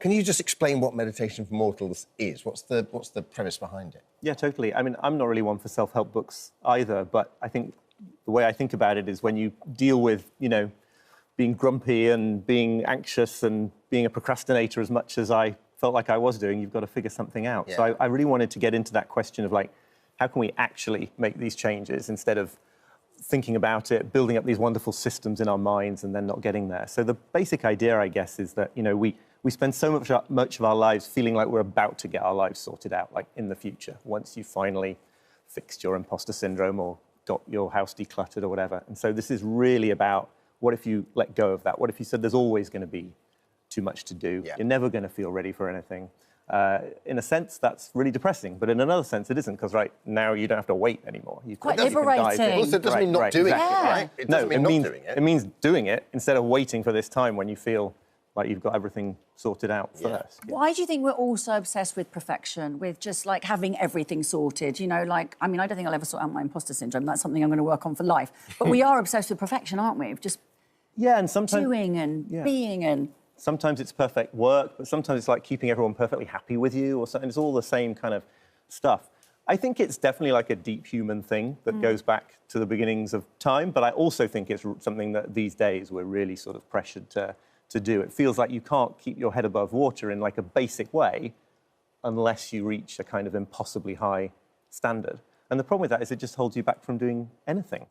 Can you just explain what Meditation for Mortals is? What's the premise behind it? Yeah, totally. I mean, I'm not really one for self-help books either, but I think the way I think about it is when you deal with, being grumpy and being anxious and being a procrastinator as much as I felt like I was doing, you've got to figure something out. Yeah. So I really wanted to get into that question of, like, how can we actually make these changes instead of thinking about it, building up these wonderful systems in our minds and then not getting there. So the basic idea, I guess, is that, we spend so much of our lives feeling like we're about to get our lives sorted out, like in the future, once you've finally fixed your imposter syndrome or got your house decluttered or whatever. And so this is really about, what if you let go of that? What if you said there's always going to be too much to do? Yeah. You're never going to feel ready for anything. In a sense, that's really depressing, but in another sense, it isn't, because right now you don't have to wait anymore. Quite liberating. Also, it doesn't mean not doing it, right? It doesn't mean not doing it. It means doing it instead of waiting for this time when you feel like you've got everything sorted out first. Yeah. Why do you think we're all so obsessed with perfection, with just, like, having everything sorted? I don't think I'll ever sort out my imposter syndrome. That's something I'm going to work on for life. But we are obsessed with perfection, aren't we? Just and sometimes doing and being and... Sometimes it's perfect work, but sometimes it's like keeping everyone perfectly happy with you or something. It's all the same kind of stuff. I think it's definitely like a deep human thing that goes back to the beginnings of time, but I also think it's something that these days we're really sort of pressured to do. It feels like you can't keep your head above water in, like, a basic way unless you reach a kind of impossibly high standard. And the problem with that is it just holds you back from doing anything.